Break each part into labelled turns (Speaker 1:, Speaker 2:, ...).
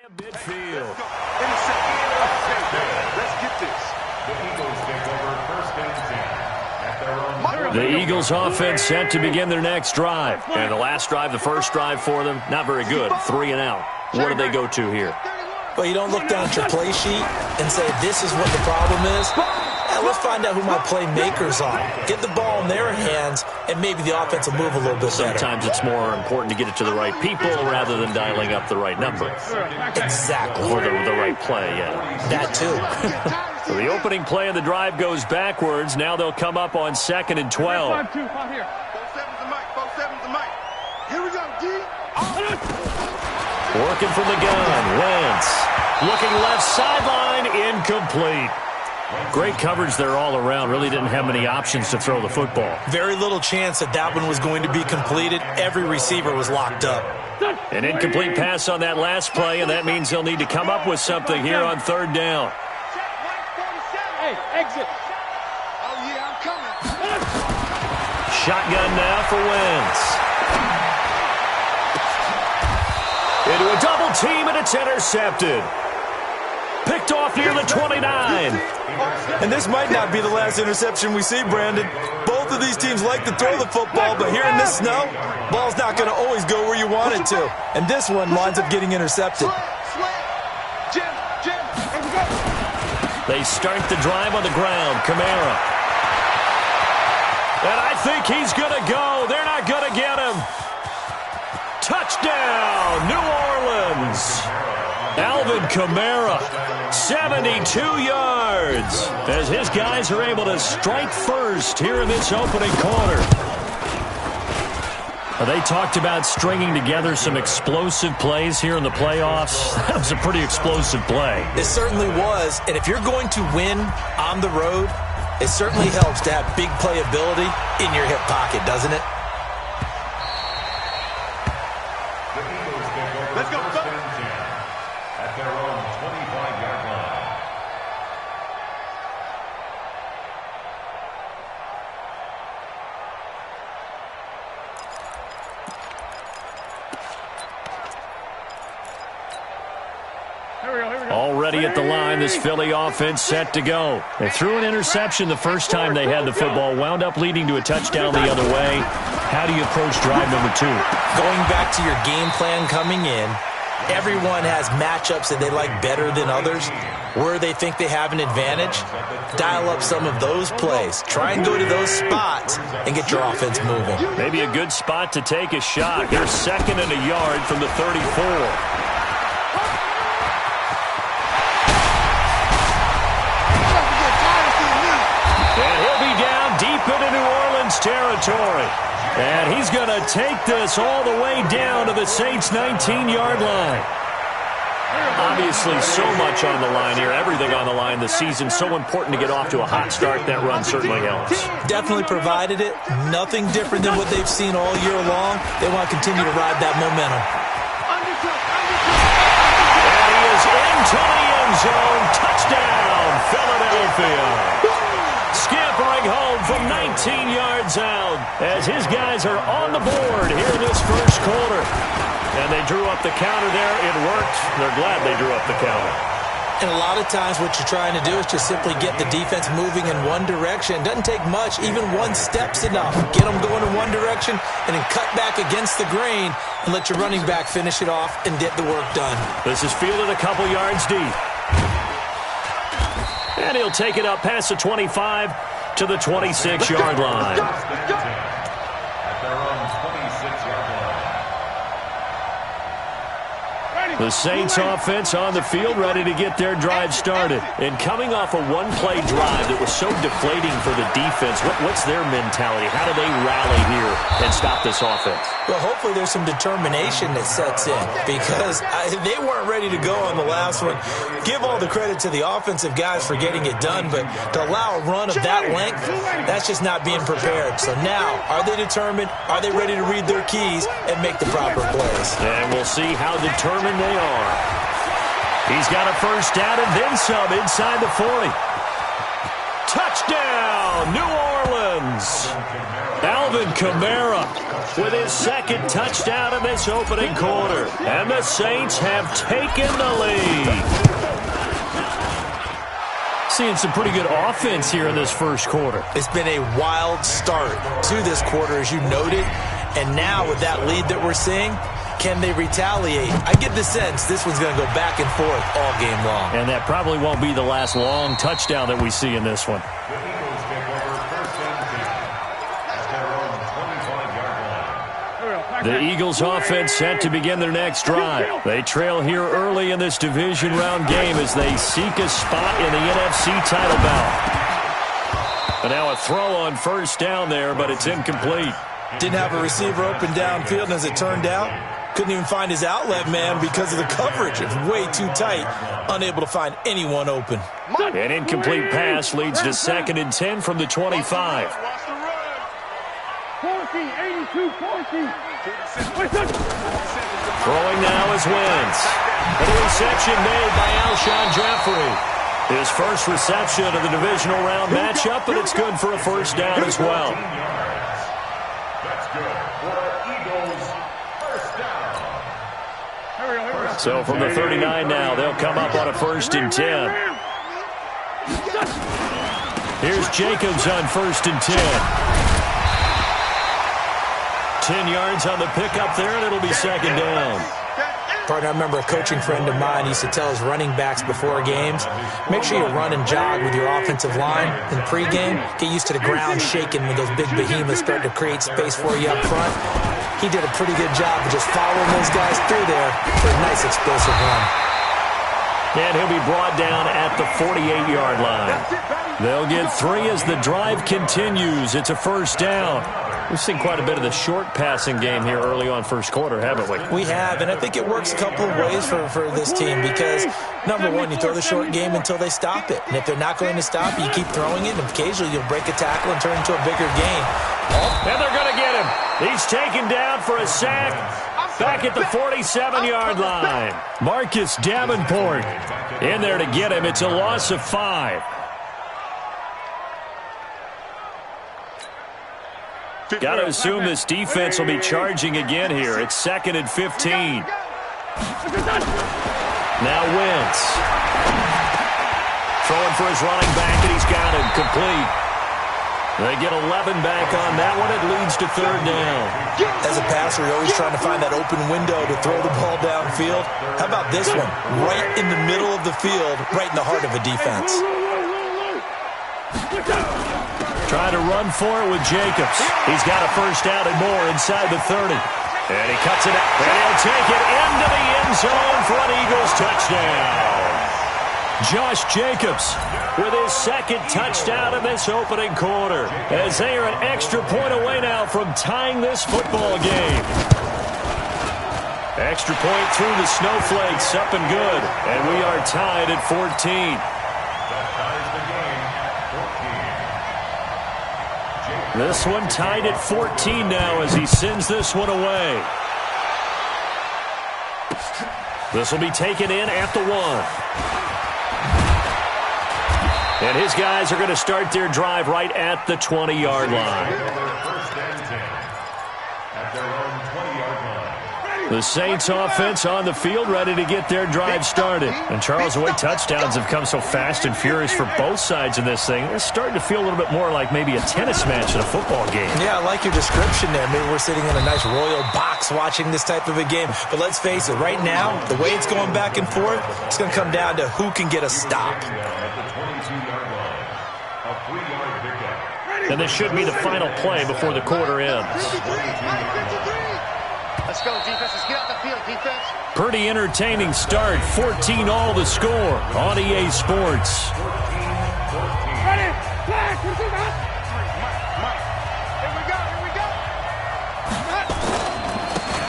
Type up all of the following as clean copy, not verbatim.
Speaker 1: Midfield.
Speaker 2: Let's get this.
Speaker 3: The Eagles take over first and 10 at their own.
Speaker 1: The Eagles offense set to begin their next drive. And the last drive, the first drive for them, not very good. 3 and out. What do they go to here?
Speaker 4: Well, you don't look down at your play sheet and say, this is what the problem is. Let's find out who my playmakers are. Get the ball in their hands, and maybe the offense will move a little bit better.
Speaker 1: Sometimes it's more important to get it to the right people rather than dialing up the right number.
Speaker 4: Exactly.
Speaker 1: Or the right play, yeah.
Speaker 4: That too.
Speaker 1: So the opening play of the drive goes backwards. Now they'll come up on 2nd and 12.
Speaker 2: 4-7's the mic. 4-7's the mic. Here we go, D.
Speaker 1: Working from the gun. Wentz. Looking left sideline. Incomplete. Great coverage there all around. Really didn't have many options to throw the football.
Speaker 4: Very little chance that one was going to be completed. Every receiver was locked up.
Speaker 1: An incomplete pass on that last play, and that means they'll need to come up with something here on 3rd down.
Speaker 2: Hey, exit. Oh, yeah, I'm coming.
Speaker 1: Shotgun now for Wentz. Into a double team, and it's intercepted. Picked off near the 29.
Speaker 4: And this might not be the last interception we see, Brandon. Both of these teams like to throw the football, but here in this snow, ball's not going to always go where you want it to. And this one winds up getting intercepted.
Speaker 1: They start the drive on the ground. Kamara. And I think he's going to go. They're not going to get him. Touchdown, New Orleans. Alvin Kamara, 72 yards, as his guys are able to strike first here in this opening quarter. They talked about stringing together some explosive plays here in the playoffs. That was a pretty explosive play.
Speaker 4: It certainly was, and if you're going to win on the road, it certainly helps to have big playability in your hip pocket, doesn't it?
Speaker 3: Let's go first and 10 at their own 25-yard line.
Speaker 1: Already at the line, this Philly offense set to go. They threw an interception the first time they had the football, wound up leading to a touchdown the other way. How do you approach drive number 2?
Speaker 4: Going back to your game plan coming in, everyone has matchups that they like better than others. Where they think they have an advantage, dial up some of those plays. Try and go to those spots and get your offense moving.
Speaker 1: Maybe a good spot to take a shot. They're 2nd and a yard from the 34. Deep into New Orleans territory. And he's going to take this all the way down to the Saints' 19-yard line. Obviously, so much on the line here. Everything on the line this season. So important to get off to a hot start. That run certainly helps.
Speaker 4: Definitely provided it. Nothing different than what they've seen all year long. They want to continue to ride that momentum.
Speaker 1: And he is into the end zone. Touchdown, Philadelphia. Scampering home from 19 yards out as his guys are on the board here in this first quarter. And they drew up the counter there. It worked. They're glad they drew up the counter.
Speaker 4: And a lot of times what you're trying to do is just simply get the defense moving in one direction. It doesn't take much. Even one step's enough. Get them going in one direction and then cut back against the grain and let your running back finish it off and get the work done.
Speaker 1: This is fielded a couple yards deep. And he'll take it up past the 25 to the 26-yard line.
Speaker 3: At their own 26-yard line.
Speaker 1: The Saints offense on the field, ready to get their drive started. And coming off a one-play drive that was so deflating for the defense, what's their mentality? How do they rally here and stop this offense?
Speaker 4: Well, hopefully there's some determination that sets in because they weren't ready to go on the last one. Give all the credit to the offensive guys for getting it done, but to allow a run of that length, that's just not being prepared. So now, are they determined? Are they ready to read their keys and make the proper plays?
Speaker 1: And we'll see how determined they are. He's got a first down and then some inside the 40. Touchdown, New Orleans. Alvin Kamara with his second touchdown in this opening quarter. And the Saints have taken the lead. Seeing some pretty good offense here in this first quarter.
Speaker 4: It's been a wild start to this quarter, as you noted. And now with that lead that we're seeing, can they retaliate? I get the sense this one's going to go back and forth all game long.
Speaker 1: And that probably won't be the last long touchdown that we see in this one. The Eagles offense set to begin their next drive. They trail here early in this division round game as they seek a spot in the NFC title bout. And now a throw on first down there, but it's incomplete.
Speaker 4: Didn't have a receiver open downfield, and as it turned out, couldn't even find his outlet man because of the coverage. It's way too tight, unable to find anyone open.
Speaker 1: An incomplete pass leads to 2nd and 10 from the 25.
Speaker 2: 82-14.
Speaker 1: Throwing now is Wentz. And a reception made by Alshon Jeffrey. His first reception of the divisional round matchup, but it's good for a first down as well.
Speaker 3: That's good for Eagles first down.
Speaker 1: So from the 39 now, they'll come up on a 1st and 10. Here's Jacobs on 1st and 10. 10 yards on the pickup there, and it'll be 2nd down.
Speaker 4: Partner, I remember a coaching friend of mine used to tell his running backs before games, make sure you run and jog with your offensive line in pregame. Get used to the ground shaking when those big behemoths start to create space for you up front. He did a pretty good job of just following those guys through there for a nice explosive run.
Speaker 1: And he'll be brought down at the 48-yard line. They'll get 3 as the drive continues. It's a first down. We've seen quite a bit of the short passing game here early on first quarter, haven't we?
Speaker 4: We have, and I think it works a couple of ways for this team because, number one, you throw the short game until they stop it. And if they're not going to stop it, you keep throwing it, and occasionally you'll break a tackle and turn into a bigger game.
Speaker 1: And they're going to get him. He's taken down for a sack back at the 47-yard line. Marcus Davenport in there to get him. It's a loss of 5. Got to assume this defense will be charging again here. It's 2nd and 15. Now Wentz. Throwing for his running back, and he's got him complete. They get 11 back on that one. It leads to 3rd down.
Speaker 4: As a passer, you're always trying to find that open window to throw the ball downfield. How about this one? Right in the middle of the field, right in the heart of a defense.
Speaker 1: Trying to run for it with Jacobs. He's got a first down and more inside the 30. And he cuts it out. And he'll take it into the end zone for an Eagles touchdown. Josh Jacobs with his 2nd touchdown in this opening quarter, as they are an extra point away now from tying this football game. Extra point through the snowflakes, up and good. And we are tied at 14. This one tied at 14 now as he sends this one away. This will be taken in at the 1. And his guys are going to start their drive right at the 20-yard line. The Saints offense on the field ready to get their drive started. And Charles, the way touchdowns have come so fast and furious for both sides in this thing, it's starting to feel a little bit more like maybe a tennis match in a football game.
Speaker 4: Yeah, I like your description there. Maybe we're sitting in a nice royal box watching this type of a game. But let's face it, right now, the way it's going back and forth, it's going to come down to who can get a stop.
Speaker 1: And this should be the final play before the quarter ends.
Speaker 2: Let's go, defense. Let's get out the field, defense.
Speaker 1: Pretty entertaining start. 14-all the score on EA Sports.
Speaker 2: Ready? Flag. Here we go. Here we go.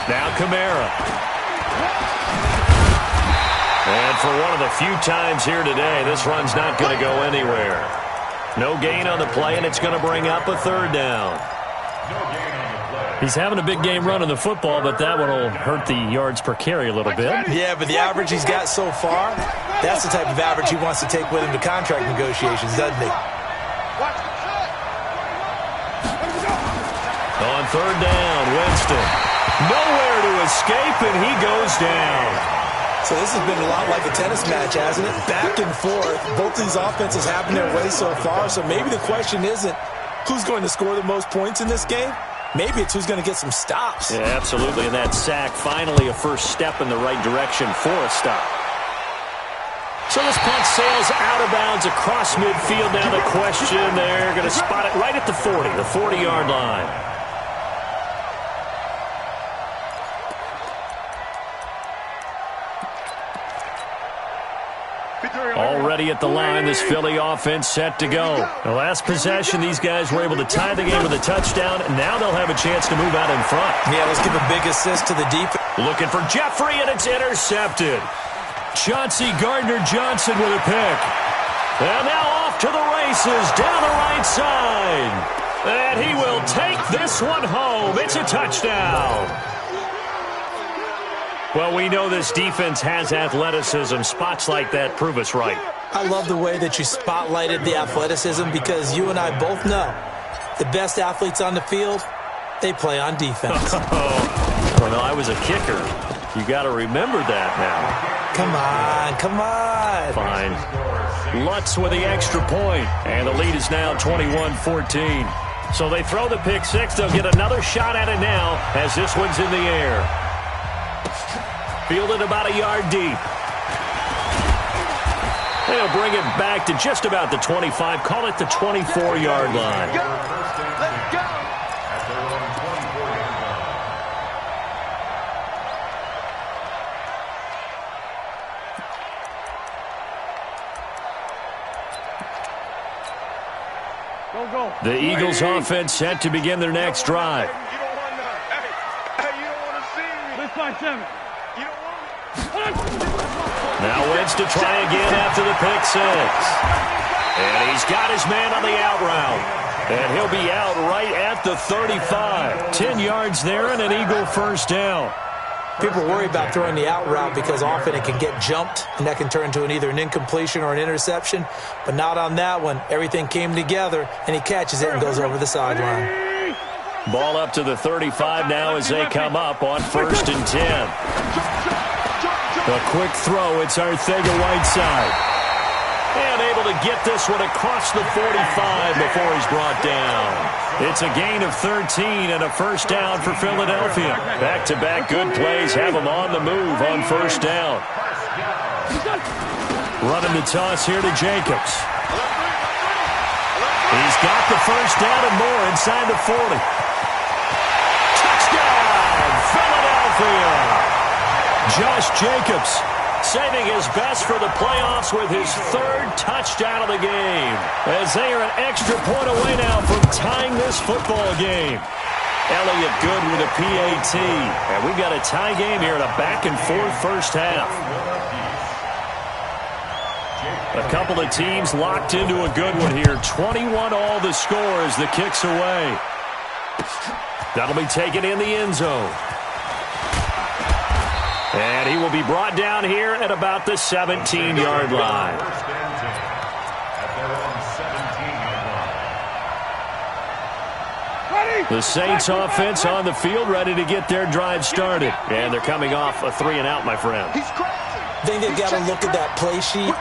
Speaker 1: Now Kamara. And for one of the few times here today, this run's not going to go anywhere. No gain on the play, and it's going to bring up a 3rd down. He's having a big game running the football, but that one will hurt the yards per carry a little bit.
Speaker 4: Yeah, but the average he's got so far, that's the type of average he wants to take with him to contract negotiations, doesn't he?
Speaker 1: On third down. Winston. Nowhere to escape, and he goes down.
Speaker 4: So this has been a lot like a tennis match, hasn't it? Back and forth. Both these offenses having their way so far. So maybe the question isn't who's going to score the most points in this game. Maybe it's who's going to get some stops.
Speaker 1: Yeah, absolutely. And that sack, finally a first step in the right direction for a stop. So this punt sails out of bounds across midfield. Now the question, they're going to spot it right at the 40, the 40-yard line. Already at the line, this Philly offense set to go. The last possession, these guys were able to tie the game with a touchdown, and now they'll have a chance to move out in front.
Speaker 4: Yeah, let's give a big assist to the defense.
Speaker 1: Looking for Jeffrey, and it's intercepted. Chauncey Gardner-Johnson with a pick. And now off to the races, down the right side. And he will take this one home. It's a touchdown. Well, we know this defense has athleticism. Spots like that prove us right.
Speaker 4: I love the way that you spotlighted the athleticism because you and I both know the best athletes on the field, they play on defense.
Speaker 1: Well, no, I was a kicker. You got to remember that now.
Speaker 4: Come on, come on.
Speaker 1: Fine. Lutz with the extra point, and the lead is now 21-14. So they throw the pick six. They'll get another shot at it now as this one's in the air. Fielded about a yard deep. They'll bring it back to just about the 25. Call it the 24-yard line.
Speaker 2: Let's go.
Speaker 1: The Eagles offense set to begin their next drive.
Speaker 2: You don't want to. Hey, you don't want to see me. Let's fight seven. You don't want me.
Speaker 1: Now Wentz to try again after the pick six. And he's got his man on the out route. And he'll be out right at the 35. 10 yards there and an Eagle first down.
Speaker 4: People worry about throwing the out route because often it can get jumped, and that can turn into either an incompletion or an interception. But not on that one. Everything came together, and he catches it and goes over the sideline.
Speaker 1: Ball up to the 35 now as they come up on 1st and 10. A quick throw. It's Arcega-Whiteside. And able to get this one across the 45 before he's brought down. It's a gain of 13 and a first down for Philadelphia. Back-to-back good plays have them on the move on first down. Running the toss here to Jacobs. He's got the first down and more inside the 40. Touchdown, Philadelphia. Josh Jacobs saving his best for the playoffs with his third touchdown of the game. As they are an extra point away now from tying this football game. Elliott good with a PAT. And we've got a tie game here in a back-and-forth first half. A couple of teams locked into a good one here. 21 all the score as the kick's away. That'll be taken in the end zone. And he will be brought down here at about the 17-yard line. The Saints offense on the field ready to get their drive started. And they're coming off a 3 and out, my friend.
Speaker 4: I think they've got to look at that play sheet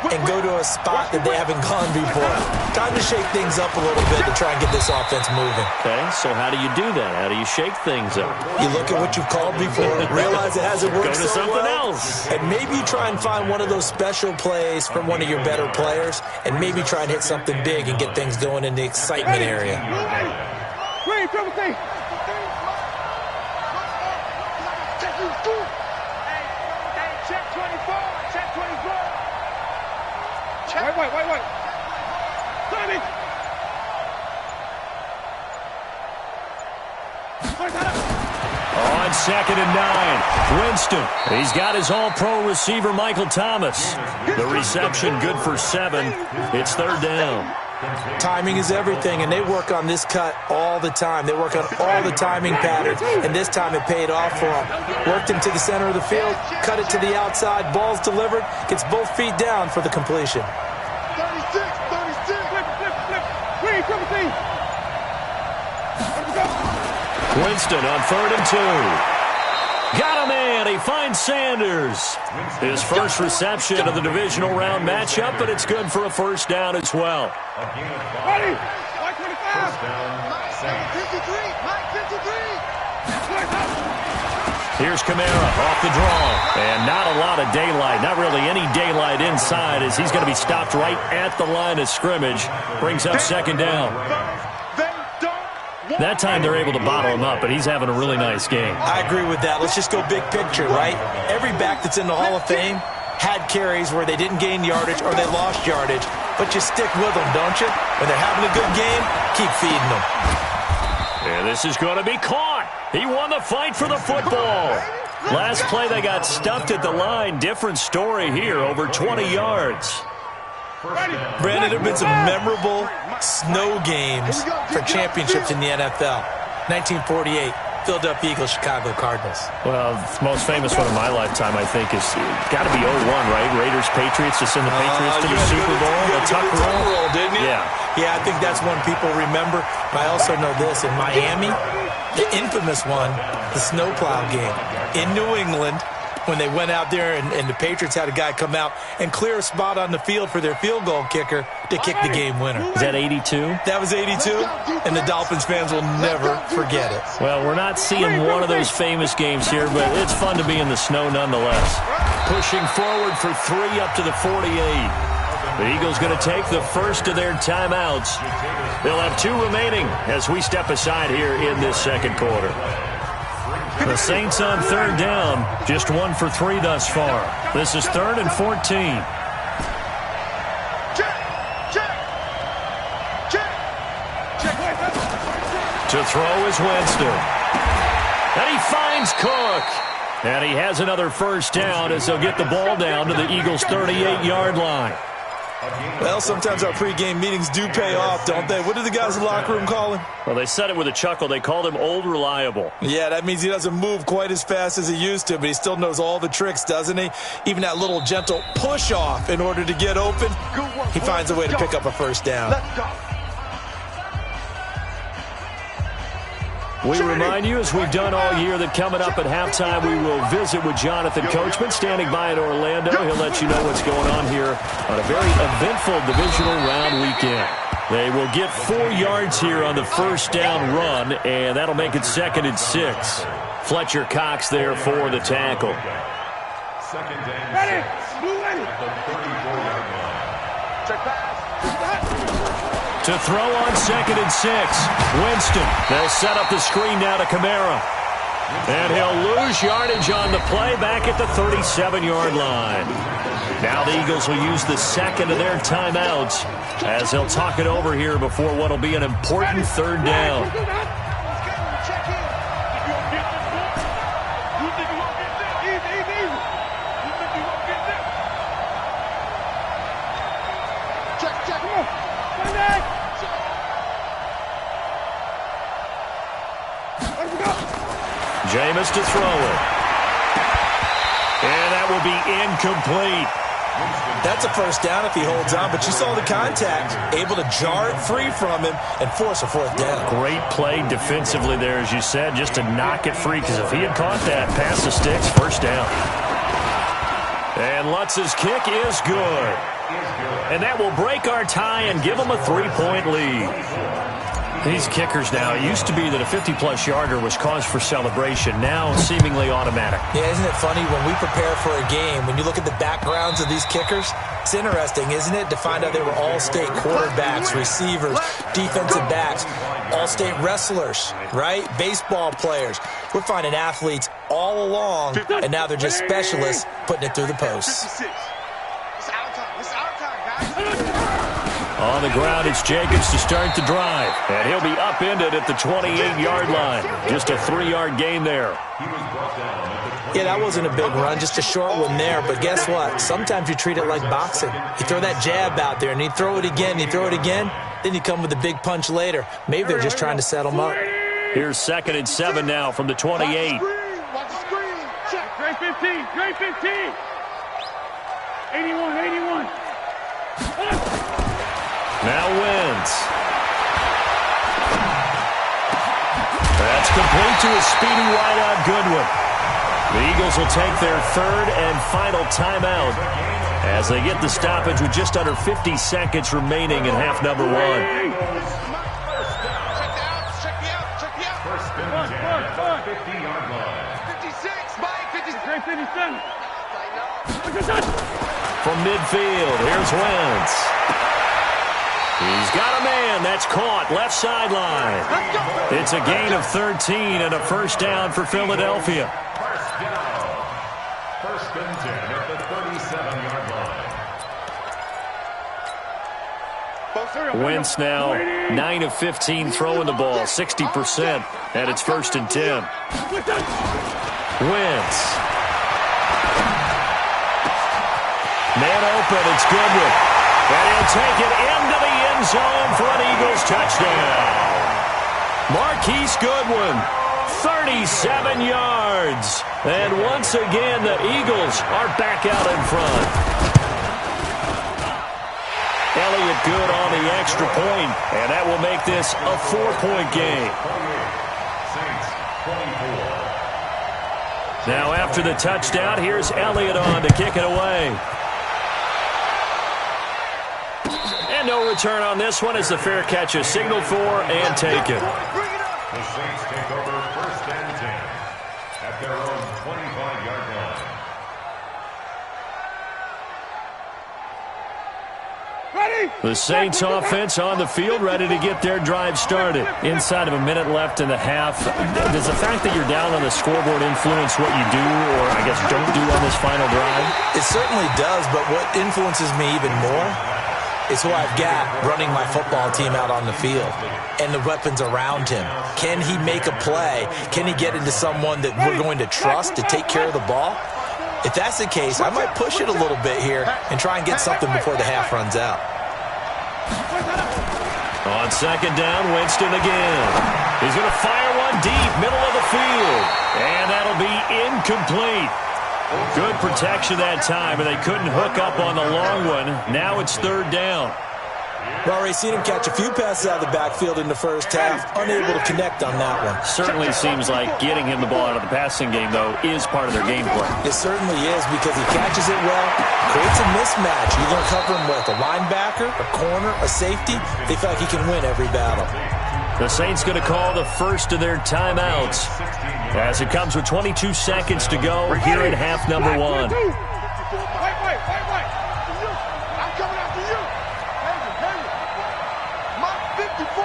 Speaker 4: and go to a spot that they haven't gone before. Time to shake things up a little bit to try and get this offense moving.
Speaker 1: Okay, so how do you do that? How do you shake things up?
Speaker 4: You look at what you've called before, realize it hasn't worked
Speaker 1: Go to
Speaker 4: so
Speaker 1: something
Speaker 4: well,
Speaker 1: else.
Speaker 4: and maybe you try and find one of those special plays from one of your better players, and maybe try and hit something big and get things going in the excitement area.
Speaker 2: Green, triple T. Check 24. Check 24. Wait. Tommy.
Speaker 1: On 2nd and 9, Winston. He's got his all-pro receiver, Michael Thomas. The reception good for 7. It's 3rd down.
Speaker 4: Timing is everything, and they work on this cut all the time. They work on all the timing patterns, and this time it paid off for them. Worked him to the center of the field, cut it to the outside, ball's delivered, gets both feet down for the completion.
Speaker 2: 36. Flip. Green, triple T. Let's go.
Speaker 1: Winston on 3rd and 2. Got a man. He finds Sanders. His first reception of the divisional round matchup, but it's good for a first down as well.
Speaker 2: Ready? 25. Mike 53.
Speaker 1: Here's Kamara off the draw. And not a lot of daylight. Not really any daylight inside as he's going to be stopped right at the line of scrimmage. Brings up second down. That time they're able to bottle him up, but he's having a really nice game.
Speaker 4: I agree with that. Let's just go big picture, right? Every back that's in the Hall of Fame had carries where they didn't gain yardage or they lost yardage. But you stick with them, don't you? When they're having a good game, keep feeding them.
Speaker 1: And this is going to be caught. He won the fight for the football. Last play, they got stuffed at the line. Different story here, over 20 yards.
Speaker 4: Brandon, there have been some memorable snow games for championships in the NFL. 1948, Philadelphia Eagles, Chicago Cardinals.
Speaker 1: Well, the most famous one of my lifetime, I think, is got to be 01, right? Raiders, Patriots, to send the Patriots to the Super Bowl. The tuck roll,
Speaker 4: didn't you? Yeah, I think that's one people remember. But I also know this. In Miami, the infamous one, the snowplow game. In New England, when they went out there and the Patriots had a guy come out and clear a spot on the field for their field goal kicker to kick the game winner.
Speaker 1: Is that 82?
Speaker 4: That was 82, and the Dolphins fans will never forget it.
Speaker 1: Well, we're not seeing one of those famous games here, but it's fun to be in the snow nonetheless. Pushing forward for 3 up to the 48. The Eagles going to take the first of their timeouts. They'll have 2 remaining as we step aside here in this second quarter. The Saints on 3rd down, just 1 for 3 thus far. This is 3rd and 14. To throw is Winston. And he finds Cook. And he has another first down as they'll get the ball down to the Eagles' 38-yard line.
Speaker 4: Well, sometimes our pregame meetings do pay off, don't they? What did the guys in the locker room call him?
Speaker 1: Well, they said it with a chuckle. They called him Old Reliable.
Speaker 4: Yeah, that means he doesn't move quite as fast as he used to, but he still knows all the tricks, doesn't he? Even that little gentle push-off in order to get open, he finds a way to pick up a first down.
Speaker 1: We remind you, as we've done all year, that coming up at halftime, we will visit with Jonathan Coachman, standing by in Orlando. He'll let you know what's going on here on a very eventful divisional round weekend. They will get 4 yards here on the first down run, and that'll make it 2nd and 6. Fletcher Cox there for the tackle.
Speaker 3: Second and 6 at the 34-yard line.
Speaker 2: Check pass.
Speaker 1: To throw on 2nd and 6. Winston. They'll set up the screen now to Kamara. And he'll lose yardage on the play back at the 37-yard line. Now the Eagles will use the second of their timeouts as they'll talk it over here before what will be an important 3rd down. Jameis to throw it. And that will be incomplete.
Speaker 4: That's a first down if he holds on, but you saw the contact, able to jar it free from him and force a 4th down.
Speaker 1: Great play defensively there, as you said, just to knock it free, because if he had caught that, past the sticks, first down. And Lutz's kick is good. And that will break our tie and give them a 3-point lead. These kickers now, it used to be that a 50-plus yarder was cause for celebration. Now, seemingly automatic.
Speaker 4: Yeah, isn't it funny when we prepare for a game, when you look at the backgrounds of these kickers, it's interesting, isn't it, to find out they were all-state quarterbacks, receivers, defensive backs, all-state wrestlers, right? Baseball players. We're finding athletes all along, and now they're just specialists putting it through the posts.
Speaker 1: On the ground, it's Jacobs to start the drive. And he'll be upended at the 28-yard line. Just a 3-yard gain there.
Speaker 4: Yeah, that wasn't a big run, just a short one there. But guess what? Sometimes you treat it like boxing. You throw that jab out there, and you throw it again, you throw it again, then you come with a big punch later. Maybe they're just trying to set them up.
Speaker 1: Here's 2nd and 7 now from the 28.
Speaker 2: Watch the screen. Check. Great 15. Great 15. 81.
Speaker 1: Now wins. That's complete to a speedy wideout Goodwin. The Eagles will take their third and final timeout as they get the stoppage with just under 50 seconds remaining in half number one.
Speaker 2: Check me out.
Speaker 3: First and 10, 50-yard line.
Speaker 2: 56, Mike, 56. 57.
Speaker 1: From midfield, here's Wentz. He's got a man. That's caught. Left sideline. It's a gain of 13 and a first down for Philadelphia.
Speaker 3: First down. First and 10 at the 37-yard line.
Speaker 1: Wentz now 9 of 15 throwing the ball, 60%, and it's first and 10. Wentz. Man open, it's Goodwin. And he'll take it into the end zone for an Eagles touchdown. Marquise Goodwin, 37 yards. And once again, the Eagles are back out in front. Elliott good on the extra point, and that will make this a 4-point game. Now after the touchdown, here's Elliott on to kick it away. And no return on this one as the fair catch is signaled for and taken.
Speaker 3: The Saints take over first and 10 at their own 25-yard line.
Speaker 1: The Saints offense on the field, ready to get their drive started. Inside of a minute left in the half, does the fact that you're down on the scoreboard influence what you do, or I guess don't do on this final drive?
Speaker 4: It certainly does, but what influences me even more is who I've got running my football team out on the field and the weapons around him. Can he make a play? Can he get into someone that we're going to trust to take care of the ball? If that's the case, I might push it a little bit here and try and get something before the half runs out.
Speaker 1: On second down, Winston again. He's going to fire one deep, middle of the field. And that'll be incomplete. Good protection that time, and they couldn't hook up on the long one. Now it's third down.
Speaker 4: Well, already seen him catch a few passes out of the backfield in the first half. Unable to connect on that one.
Speaker 1: Certainly seems like getting him the ball out of the passing game, though, is part of their game plan.
Speaker 4: It certainly is because he catches it well, creates a mismatch. You're going to cover him with a linebacker, a corner, a safety. They feel like he can win every battle.
Speaker 1: The Saints going to call the first of their timeouts as it comes with 22 seconds to go here in half number one.
Speaker 2: Wait. I'm coming after you. Mark 54.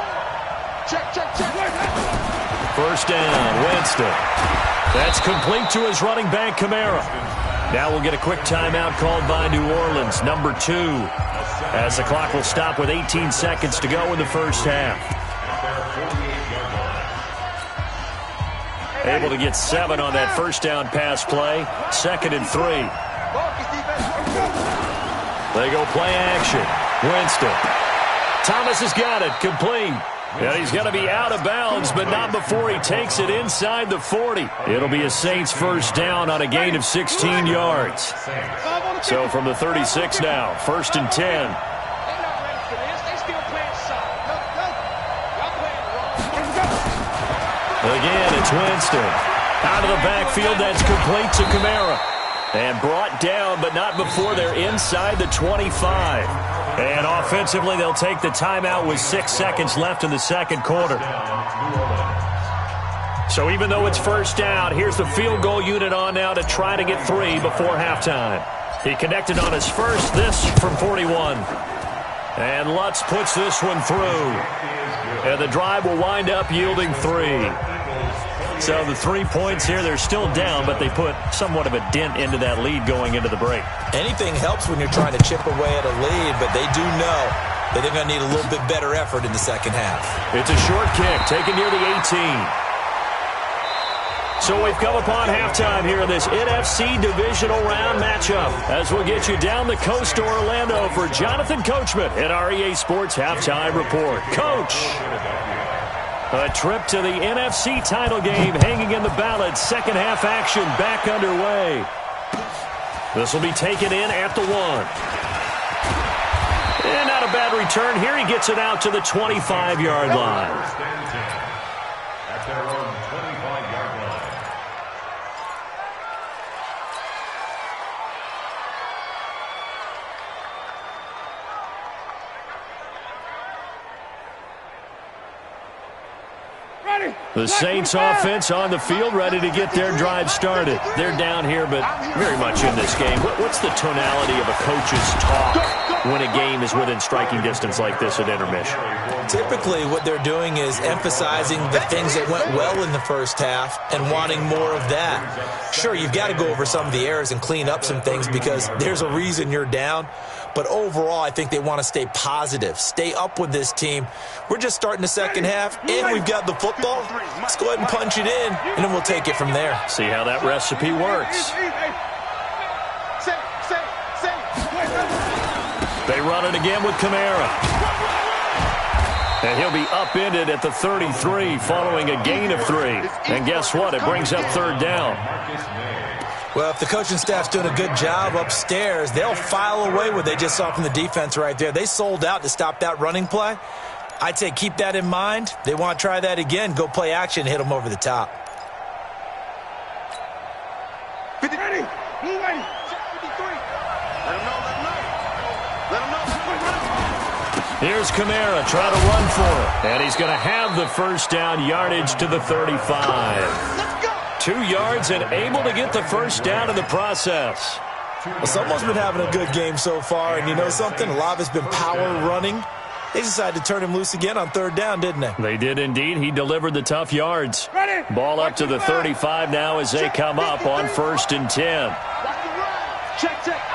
Speaker 2: Check.
Speaker 1: First down, Winston. That's complete to his running back, Kamara. Now we'll get a quick timeout called by New Orleans, number 2, as the clock will stop with 18 seconds to go in the first half. Able to get 7 on that first down pass play. Second and 3. They go play action. Winston. Thomas has got it. Complete. And he's going to be out of bounds, but not before he takes it inside the 40. It'll be a Saints first down on a gain of 16 yards. So from the 36 now, first and 10. Again, it's Winston. Out of the backfield, that's complete to Kamara. And brought down, but not before they're inside the 25. And offensively, they'll take the timeout with 6 seconds left in the second quarter. So even though it's first down, here's the field goal unit on now to try to get 3 before halftime. He connected on his first, this from 41. And Lutz puts this one through. And the drive will wind up yielding 3. So the 3 points here, they're still down, but they put somewhat of a dent into that lead going into the break.
Speaker 4: Anything helps when you're trying to chip away at a lead, but they do know that they're going to need a little bit better effort in the second half.
Speaker 1: It's a short kick, taken near the 18. So we've come upon halftime here in this NFC divisional round matchup as we'll get you down the coast to Orlando for Jonathan Coachman at our EA Sports Halftime Report. Coach, a trip to the NFC title game hanging in the balance. Second half action back underway. This will be taken in at the 1. And not a bad return here. He gets it out to the 25-yard line.
Speaker 3: At their own
Speaker 1: The Saints offense on the field, ready to get their drive started. They're down here, but very much in this game. What's the tonality of a coach's talk when a game is within striking distance like this at intermission?
Speaker 4: Typically, what they're doing is emphasizing the things that went well in the first half and wanting more of that. Sure, you've got to go over some of the errors and clean up some things because there's a reason you're down. But overall, I think they want to stay positive, stay up with this team. We're just starting the second half, and we've got the football. Let's go ahead and punch it in, and then we'll take it from there.
Speaker 1: See how that recipe works. They run it again with Kamara. And he'll be upended at the 33 following a gain of 3. And guess what? It brings up third down.
Speaker 4: Well, if the coaching staff's doing a good job upstairs, they'll file away what they just saw from the defense right there. They sold out to stop that running play. I'd say keep that in mind. They want to try that again. Go play action, hit them over the top.
Speaker 2: Ready. Move ready. 53. Let him know. Let him know.
Speaker 1: Here's Kamara trying to run for it. And he's going to have the first down, yardage to the 35. 2 yards and able to get the first down in the process.
Speaker 4: Well, someone's been having a good game so far, and you know something? A lot of it's been power running. They decided to turn him loose again on third down, didn't they?
Speaker 1: They did indeed. He delivered the tough yards.
Speaker 2: Ready.
Speaker 1: Ball up to the 35 now as they come up on 1st and 10.
Speaker 2: Check.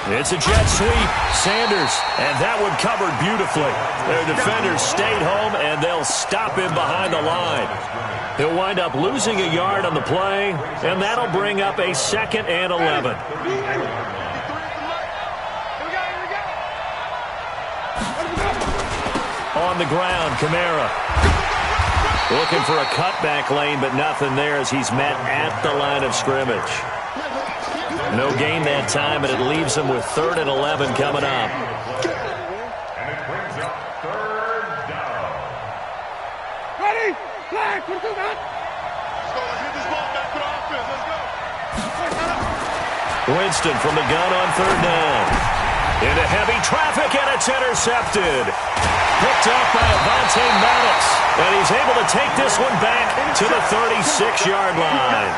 Speaker 1: It's a jet sweep. Sanders, and that one covered beautifully. Their defenders stayed home, and they'll stop him behind the line. He'll wind up losing a yard on the play, and that'll bring up a 2nd and 11. On the ground, Kamara. Looking for a cutback lane, but nothing there as he's met at the line of scrimmage. No gain that time, and it leaves them with 3rd and 11 coming up.
Speaker 3: And it brings up third down.
Speaker 2: Ready. Flag. Let's go. Let's get this ball back to the offense. Let's go.
Speaker 1: Winston from the gun on 3rd down. Into heavy traffic, and it's intercepted. Picked off by Avonte Maddox, and he's able to take this one back to the 36-yard line.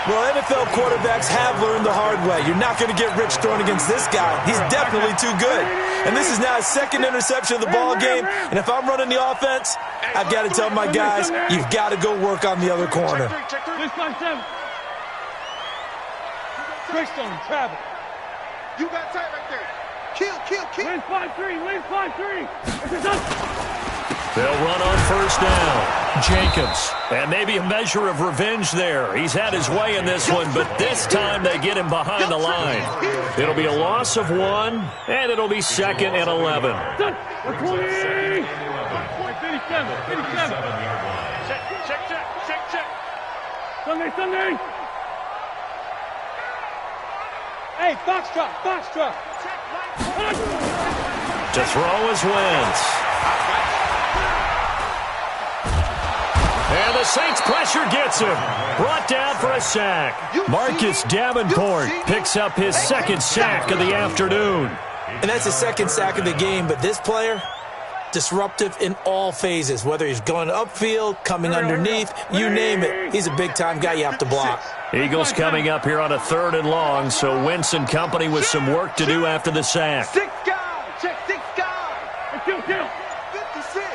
Speaker 4: Well, NFL quarterbacks have learned the hard way. You're not going to get rich throwing against this guy. He's definitely too good. And this is now his 2nd interception of the ball game. And if I'm running the offense, I've got to tell my guys, you've got to go work on the other corner.
Speaker 2: Check 657. Greystone, travel. You got time right there. Kill. Win 5-3.
Speaker 1: They'll run on 1st down. Jacobs. And maybe a measure of revenge there. He's had his way in this one, but this time they get him behind the line. It'll be a loss of 1, and it'll be 2nd and 11.
Speaker 2: 57. Check. Sunday. Hey, box drop.
Speaker 1: To throw is Wentz. And the Saints pressure gets him. Brought down for a sack. Marcus Davenport picks up his 2nd sack of the afternoon.
Speaker 4: And that's his 2nd sack of the game, but this player, disruptive in all phases, whether he's going upfield, coming underneath, you name it. He's a big-time guy you have to block.
Speaker 1: Eagles coming up here on a 3rd and long, so Wentz and company with some work to do after the sack.
Speaker 2: 6 guys. Check 6 guys. Kill. 56.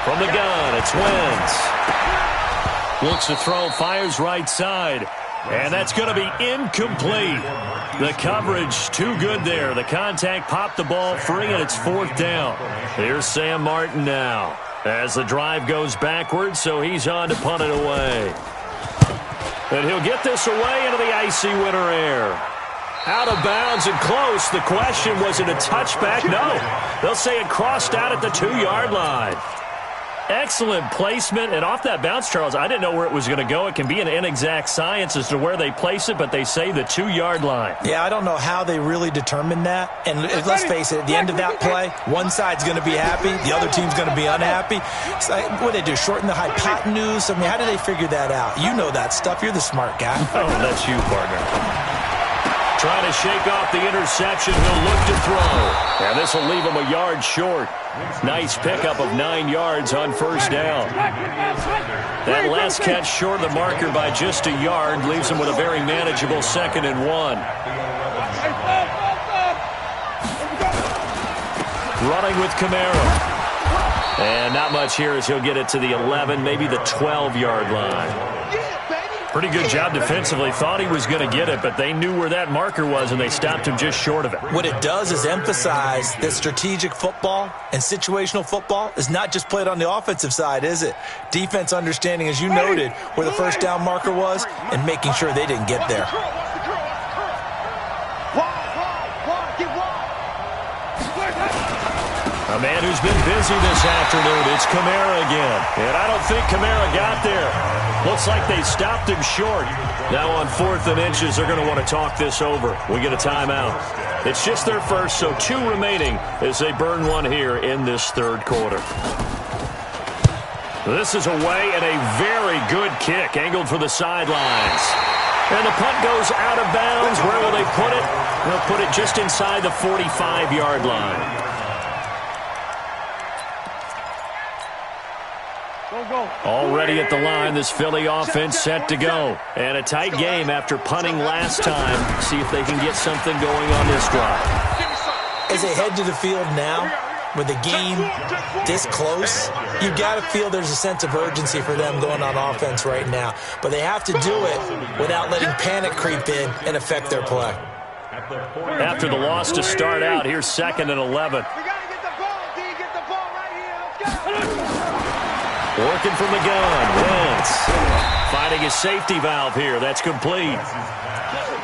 Speaker 1: From the gun, it's Wentz. Looks to throw, fires right side. And that's going to be incomplete. The coverage too good there. The contact popped the ball free, and it's 4th down. Here's Sam Martin now as the drive goes backwards, so he's on to punt it away. And he'll get this away into the icy winter air. Out of bounds and close. The question, was it a touchback? No. They'll say it crossed out at the 2-yard line. Excellent placement, and off that bounce, Charles, I didn't know where it was going to go. It can be an inexact science as to where they place it, but they say the 2-yard line.
Speaker 4: Yeah, I don't know how they really determined that. And let's face it, at the end of that play, one side's going to be happy, the other team's going to be unhappy. It's like, what do they do, shorten the hypotenuse? I mean, how do they figure that out? You know that stuff. You're the smart guy.
Speaker 1: Oh, that's you, partner. Trying to shake off the interception. He'll look to throw. And this will leave him a yard short. Nice pickup of 9 yards on first down. That last catch short of the marker by just a yard leaves him with a very manageable 2nd and 1. Running with Kamara. And not much here as he'll get it to the 11, maybe the 12-yard line. Pretty good job defensively. Thought he was going to get it, but they knew where that marker was, and they stopped him just short of it.
Speaker 4: What it does is emphasize that strategic football and situational football is not just played on the offensive side, is it? Defense understanding, as you noted, where the first down marker was and making sure they didn't get there.
Speaker 1: A man who's been busy this afternoon, it's Kamara again. And I don't think Kamara got there. Looks like they stopped him short. Now on 4th and inches, they're going to want to talk this over. We get a timeout. It's just their first, so 2 remaining as they burn one here in this 3rd quarter. This is away and a very good kick, angled for the sidelines. And the punt goes out of bounds. Where will they put it? They'll put it just inside the 45-yard line. Already at the line, this Philly offense set to go. And a tight game after punting last time. See if they can get something going on this drive.
Speaker 4: As they head to the field now, with the game this close, you've got to feel there's a sense of urgency for them going on offense right now. But they have to do it without letting panic creep in and affect their play.
Speaker 1: After the loss to start out, here's 2nd and 11. Working from the gun, Wentz finding his safety valve here. That's complete.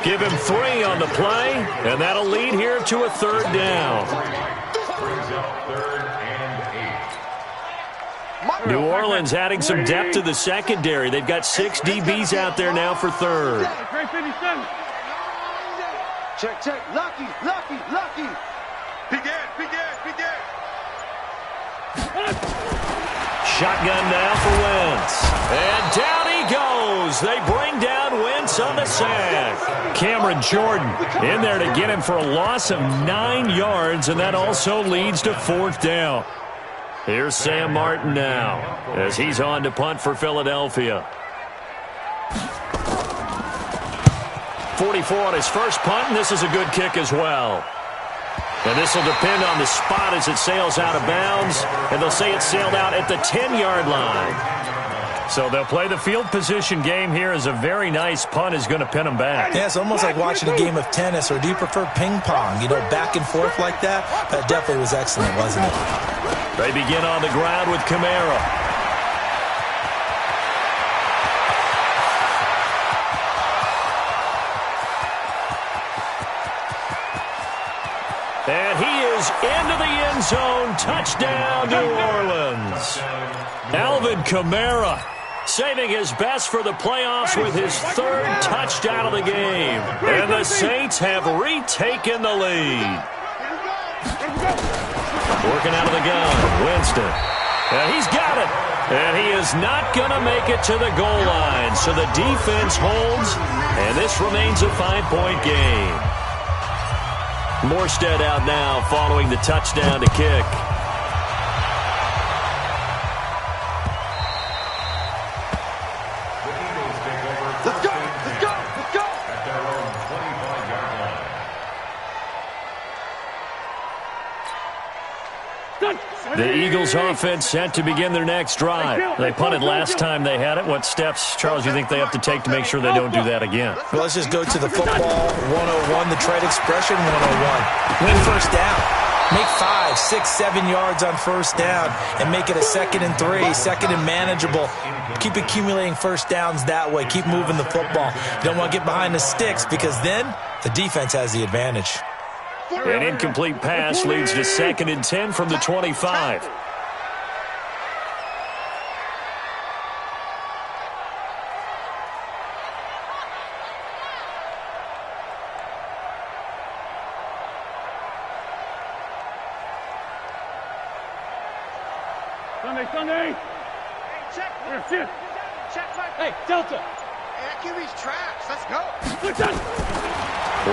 Speaker 1: Give him 3 on the play, and that'll lead here to a 3rd down. New Orleans adding some depth to the secondary. They've got 6 DBs out there now for 3rd.
Speaker 2: Check. Lucky. Begin.
Speaker 1: Shotgun now for Wentz. And down he goes. They bring down Wentz on the sack. Cameron Jordan in there to get him for a loss of 9 yards, and that also leads to 4th down. Here's Sam Martin now as he's on to punt for Philadelphia. 44 on his first punt, and this is a good kick as well. And this will depend on the spot as it sails out of bounds. And they'll say it sailed out at the 10-yard line. So they'll play the field position game here as a very nice punt is going to pin them back.
Speaker 4: Yeah, it's almost like watching a game of tennis, or do you prefer ping pong? You know, back and forth like that? That definitely was excellent, wasn't it?
Speaker 1: They begin on the ground with Kamara. And he is into the end zone. Touchdown, New Orleans. Alvin Kamara saving his best for the playoffs with his 3rd touchdown of the game. And the Saints have retaken the lead. Working out of the gun, Winston. And he's got it. And he is not going to make it to the goal line. So the defense holds, and this remains a 5-point game. Morstead out now following the touchdown to kick.
Speaker 2: Let's go!
Speaker 3: At their own 25-yard line.
Speaker 1: The Eagles offense set to begin their next drive. They punted last time they had it. What steps, Charles, you think they have to take to make sure they don't do that again?
Speaker 4: Well, let's just go to the football 101, the trade expression 101. Win first down. Make 5, 6, 7 yards on first down and make it a 2nd and 3, 2nd and manageable. Keep accumulating first downs that way. Keep moving the football. You don't want to get behind the sticks because then the defense has the advantage.
Speaker 1: An incomplete pass leads to 2nd and 10 from the 25.
Speaker 2: Sunday. Check. Hey, Delta. QB's trash. Let's go.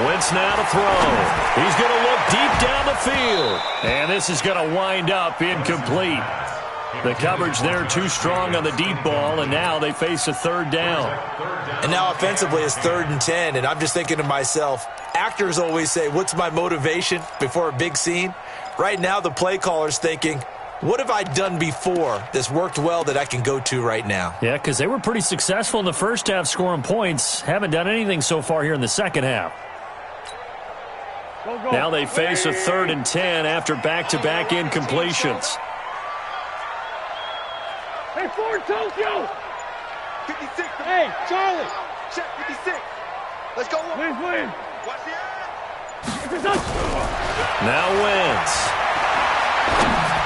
Speaker 1: Wentz now to throw. He's going to look deep down the field. And this is going to wind up incomplete. The coverage there too strong on the deep ball, and now they face a third down.
Speaker 4: And now offensively it's 3rd and 10, and I'm just thinking to myself, actors always say, what's my motivation before a big scene? Right now the play caller's thinking, what have I done before that's worked well that I can go to right now?
Speaker 1: Yeah, because they were pretty successful in the first half scoring points. Haven't done anything so far here in the second half. Now they face a 3rd and 10 after back-to-back incompletions.
Speaker 2: Hey, Ford, Tokyo! 56. Hey, Charlie! Check 56. Let's go. Win. Watch the eye.
Speaker 1: Now Wentz.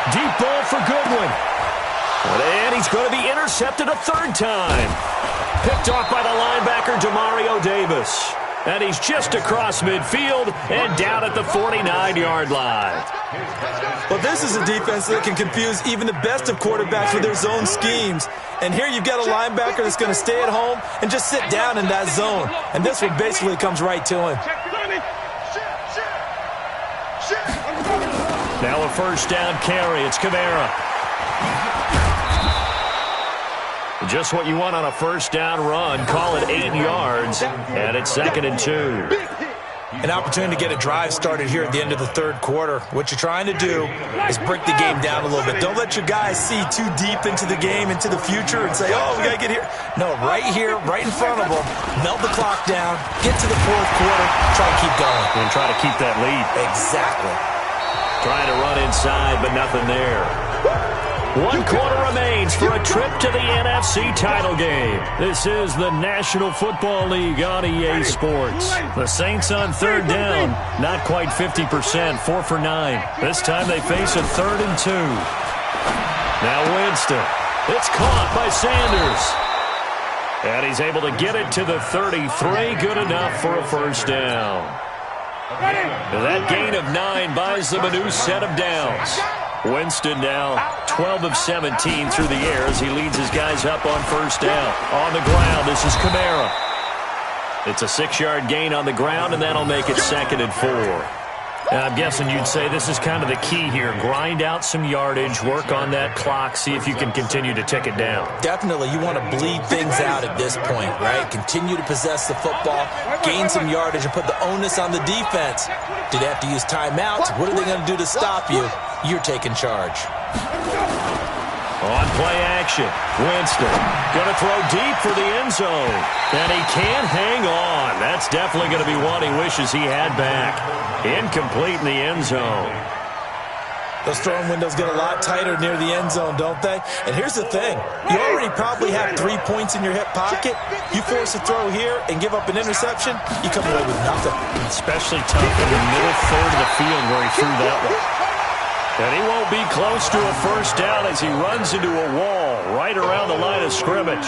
Speaker 1: Deep ball for Goodwin. And he's going to be intercepted a 3rd time. Picked off by the linebacker, Demario Davis. And he's just across midfield and down at the 49-yard line.
Speaker 4: Well, this is a defense that can confuse even the best of quarterbacks with their zone schemes. And here you've got a linebacker that's going to stay at home and just sit down in that zone. And this one basically comes right to him.
Speaker 1: Now a 1st down carry. It's Kamara. Just what you want on a 1st down run. Call it 8 yards. And it's 2nd and 2.
Speaker 4: An opportunity to get a drive started here at the end of the 3rd quarter. What you're trying to do is break the game down a little bit. Don't let your guys see too deep into the game, into the future, and say, oh, we got to get here. No, right here, right in front of them, melt the clock down, get to the 4th quarter, try to keep going.
Speaker 1: And try to keep that lead.
Speaker 4: Exactly.
Speaker 1: Trying to run inside, but nothing there. 1 quarter remains for a trip to the NFC title game. This is the National Football League on EA Sports. The Saints on 3rd down, not quite 50%, 4 for 9. This time they face a 3rd and 2. Now Winston. It's caught by Sanders. And he's able to get it to the 33, good enough for a 1st down. That gain of 9 buys them a new set of downs. Winston now 12 of 17 through the air as he leads his guys up on 1st down. On the ground, this is Kamara. It's a 6-yard gain on the ground, and that'll make it 2nd and 4. I'm guessing you'd say this is kind of the key here. Grind out some yardage, work on that clock, see if you can continue to tick it down.
Speaker 4: Definitely, you want to bleed things out at this point, right? Continue to possess the football, gain some yardage, and put the onus on the defense. Do they have to use timeouts? What are they going to do to stop you? You're taking charge.
Speaker 1: On play action, Winston going to throw deep for the end zone. And he can't hang on. That's definitely going to be one he wishes he had back. Incomplete in the end zone.
Speaker 4: Those throwing windows get a lot tighter near the end zone, don't they? And here's the thing. You already probably have 3 points in your hip pocket. You force a throw here and give up an interception, you come away with nothing.
Speaker 1: Especially tough in the middle 3rd of the field where he threw that one. And he won't be close to a 1st down as he runs into a wall right around the line of scrimmage.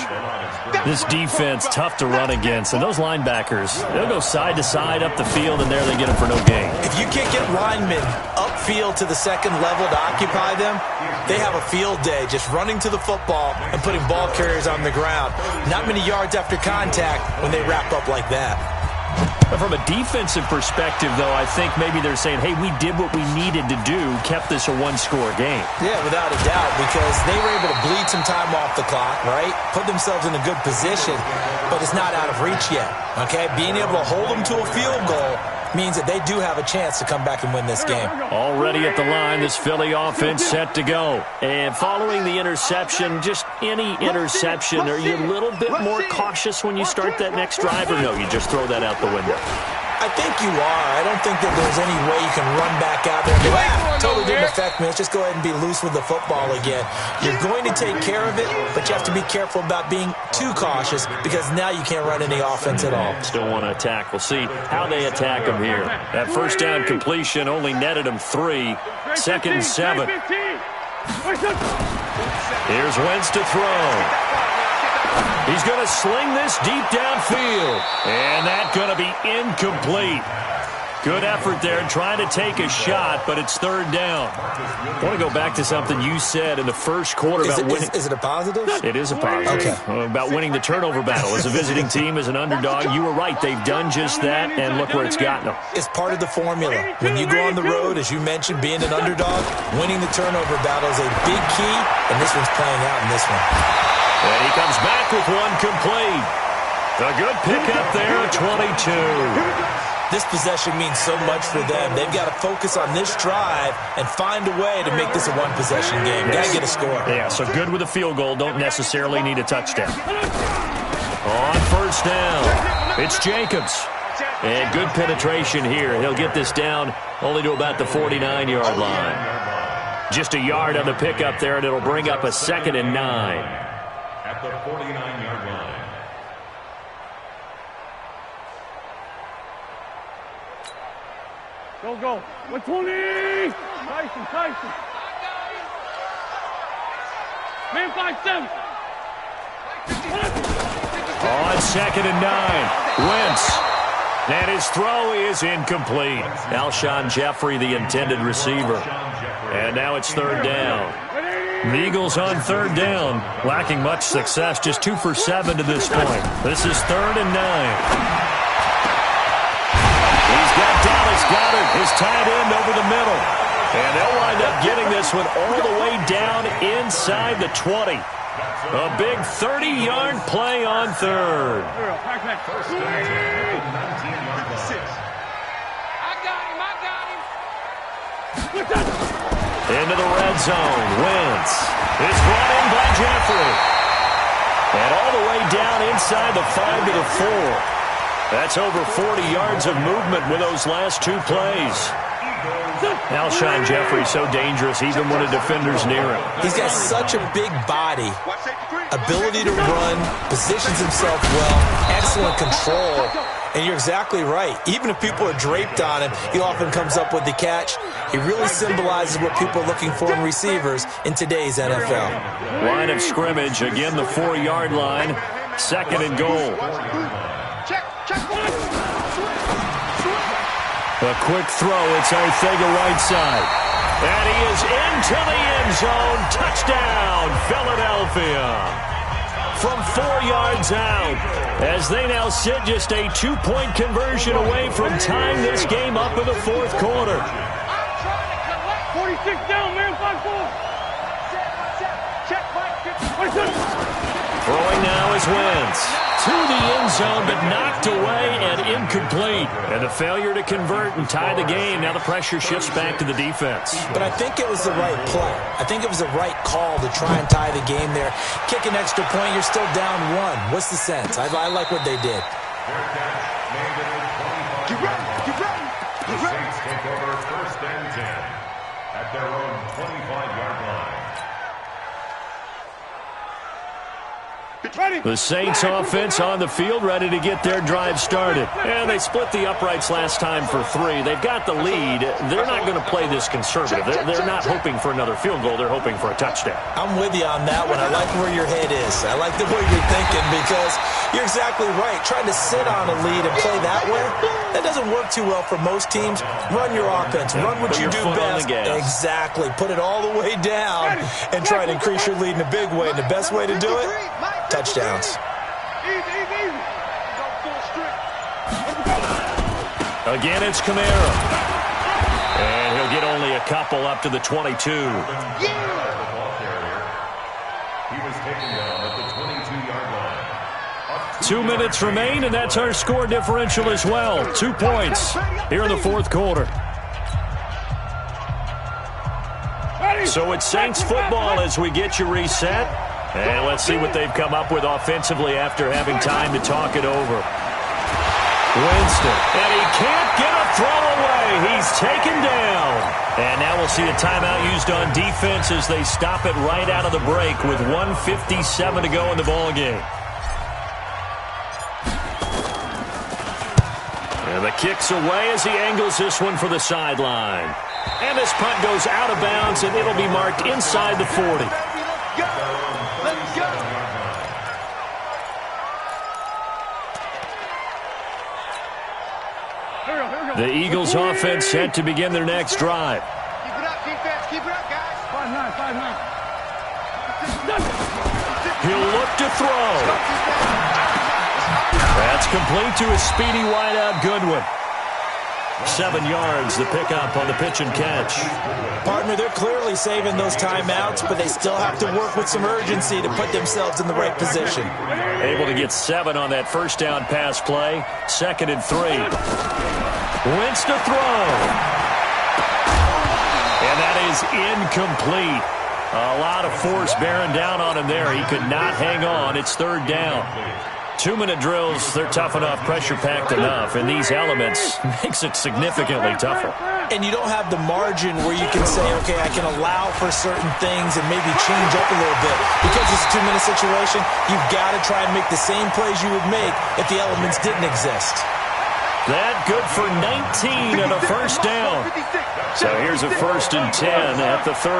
Speaker 1: This defense, tough to run against. And those linebackers, they'll go side to side up the field, and there they get them for no gain.
Speaker 4: If you can't get linemen upfield to the 2nd level to occupy them, they have a field day just running to the football and putting ball carriers on the ground. Not many yards after contact when they wrap up like that.
Speaker 1: From a defensive perspective, though, I think maybe they're saying, hey, we did what we needed to do, kept this a 1-score game.
Speaker 4: Yeah, without a doubt, because they were able to bleed some time off the clock, right? Put themselves in a good position, but it's not out of reach yet, okay? Being able to hold them to a field goal means that they do have a chance to come back and win this game.
Speaker 1: Already at the line, this Philly offense set to go. And following the interception, just any interception, are you a little bit more cautious when you start that next drive, or no, you just throw that out the window?
Speaker 4: I think you are. I don't think that there's any way you can run back out there and go, totally didn't affect me. Let's just go ahead and be loose with the football again. You're going to take care of it, but you have to be careful about being too cautious because now you can't run any offense at all.
Speaker 1: Still want to attack. We'll see how they attack them here. That 1st down completion only netted them 3. 2nd and 7. Here's Wentz to throw. He's going to sling this deep downfield. And that's going to be incomplete. Good effort there trying to take a shot, but it's third down. I want to go back to something you said in the first quarter about winning.
Speaker 4: Is it a positive?
Speaker 1: It is a positive.
Speaker 4: Okay.
Speaker 1: About winning the turnover battle. As a visiting team, as an underdog, you were right. They've done just that, and look where it's gotten them.
Speaker 4: It's part of the formula. When you go on the road, as you mentioned, being an underdog, winning the turnover battle is a big key, and this one's playing out in this one.
Speaker 1: And he comes back with one complete. A good pickup there at 22.
Speaker 4: This possession means so much for them. They've got to focus on this drive and find a way to make this a one-possession game. Got to get a score.
Speaker 1: Yeah, so good with a field goal. Don't necessarily need a touchdown. On first down, it's Jacobs. And good penetration here. He'll get this down only to about the 49-yard line. Just a yard on the pickup there, and it'll bring up a 2nd and 9.
Speaker 3: At the 49-yard line.
Speaker 2: Go. 120. Tyson. Man 5-7.
Speaker 1: On 2nd and 9, Wentz. And his throw is incomplete. Alshon Jeffrey, the intended receiver. And now it's third down. The Eagles on third down, lacking much success, just 2 for 7 to this point. This is 3rd and 9. He's got Dallas Goedert, his tight end, over the middle. And they'll wind up getting this one all the way down inside the 20. A big 30-yard play on third.
Speaker 3: First and 10 at the 19-yard line.
Speaker 2: I got him.
Speaker 1: Into the red zone. Wentz is brought in by Jeffrey. And all the way down inside the 5 to the 4. That's over 40 yards of movement with those last 2 plays. Alshon Jeffrey so dangerous even when a defender's near him.
Speaker 4: He's got such a big body, ability to run, positions himself well, excellent control. And you're exactly right. Even if people are draped on him, he often comes up with the catch. He really symbolizes what people are looking for in receivers in today's NFL.
Speaker 1: Line of scrimmage, again the 4-yard line, 2nd and goal. A quick throw, it's Arthega right side. And he is into the end zone. Touchdown, Philadelphia. From 4 yards out, as they now sit just a 2-point conversion away from tying this game up in the 4th quarter.
Speaker 2: 46 down, man, 5-4.
Speaker 1: Throwing now is Wentz. To the end zone, but knocked away and incomplete. And a failure to convert and tie the game. Now the pressure shifts back to the defense.
Speaker 4: But I think it was the right play. I think it was the right call to try and tie the game there. Kick an extra point, you're still down 1. What's the sense? I like what they did.
Speaker 3: Get ready. The Saints take over 1st and 10 at their own 25-yard line.
Speaker 1: The Saints offense on the field, ready to get their drive started. And they split the uprights last time for 3. They've got the lead. They're not going to play this conservative. They're not hoping for another field goal. They're hoping for a touchdown.
Speaker 4: I'm with you on that one. I like where your head is. I like the way you're thinking because you're exactly right. Trying to sit on a lead and play that way, that doesn't work too well for most teams. Run your offense. Run what you do best. Exactly. Put it all the way down and try to increase your lead in a big way. And the best way to do it, touchdowns.
Speaker 1: Again, it's Kamara. And he'll get only a couple up to the 22.
Speaker 3: He was taken down at the 22-yard line.
Speaker 1: 2 minutes remain, and that's our score differential as well. 2 points here in the 4th quarter. So it's Saints football as we get you reset. And let's see what they've come up with offensively after having time to talk it over. Winston, and he can't get a throw away. He's taken down. And now we'll see a timeout used on defense as they stop it right out of the break with 1:57 to go in the ballgame. And the kick's away as he angles this one for the sideline. And this punt goes out of bounds, and it'll be marked inside the 40. The Eagles offense set to begin their next drive.
Speaker 2: Keep it up, defense. Keep it up, guys. 5-9.
Speaker 1: He'll look to throw. That's complete to a speedy wideout Goodwin. 7 yards, the pickup on the pitch and catch.
Speaker 4: Partner, they're clearly saving those timeouts, but they still have to work with some urgency to put themselves in the right position.
Speaker 1: Able to get 7 on that first down pass play. 2nd and 3. Wentz to throw. And that is incomplete. A lot of force bearing down on him there. He could not hang on. It's 3rd down. 2-minute drills, they're tough enough, pressure-packed enough, and these elements makes it significantly tougher.
Speaker 4: And you don't have the margin where you can say, okay, I can allow for certain things and maybe change up a little bit. Because it's a 2-minute situation, you've got to try and make the same plays you would make if the elements didn't exist.
Speaker 1: That good for 19 and a first down. So here's a 1st and 10 at the 38.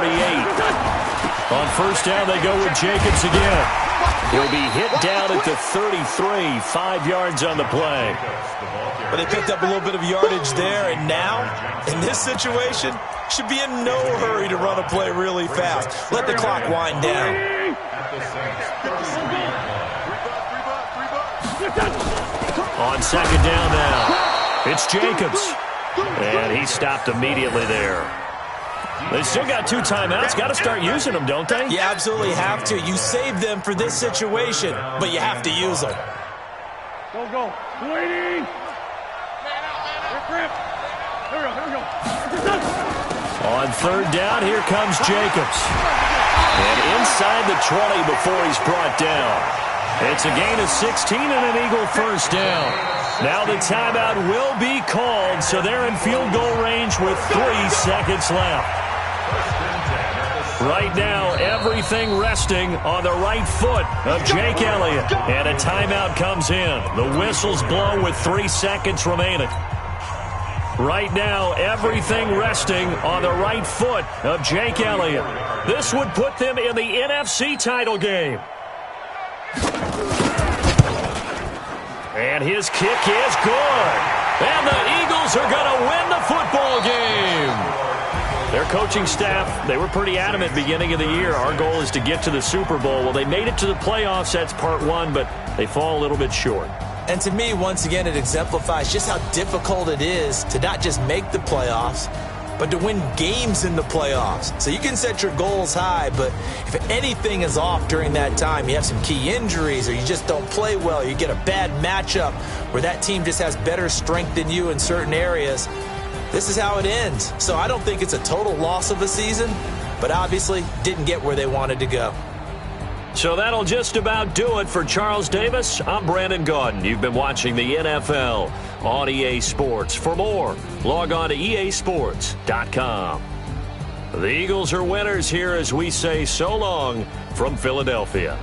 Speaker 1: On first down, they go with Jacobs again. He'll be hit down at the 33, 5 yards on the play.
Speaker 4: But they picked up a little bit of yardage there, and now, in this situation, should be in no hurry to run a play really fast. Let the clock wind down.
Speaker 1: On 2nd down now, it's Jacobs. And he stopped immediately there. They still got 2 timeouts. Got to start using them, don't they?
Speaker 4: You absolutely have to. You save them for this situation, but you have to use them.
Speaker 2: Go. Waiting. Here we go.
Speaker 1: On 3rd down, here comes Jacobs. And inside the 20 before he's brought down. It's a gain of 16 and an Eagle first down. Now the timeout will be called, so they're in field goal range with 3 seconds left. Right now, everything resting on the right foot of Jake Elliott. And a timeout comes in. The whistles blow with 3 seconds remaining. Right now, everything resting on the right foot of Jake Elliott. This would put them in the NFC title game. And his kick is good. And the Eagles are going to win the football game. Their coaching staff, they were pretty adamant beginning of the year. Our goal is to get to the Super Bowl. Well, they made it to the playoffs. That's part 1, but they fall a little bit short.
Speaker 4: And to me, once again, it exemplifies just how difficult it is to not just make the playoffs, but to win games in the playoffs. So you can set your goals high, but if anything is off during that time, you have some key injuries or you just don't play well, you get a bad matchup where that team just has better strength than you in certain areas, this is how it ends. So I don't think it's a total loss of a season, but obviously didn't get where they wanted to go.
Speaker 1: So that'll just about do it for Charles Davis. I'm Brandon Gaudin. You've been watching the NFL on EA Sports. For more, log on to easports.com. The Eagles are winners here as we say so long from Philadelphia.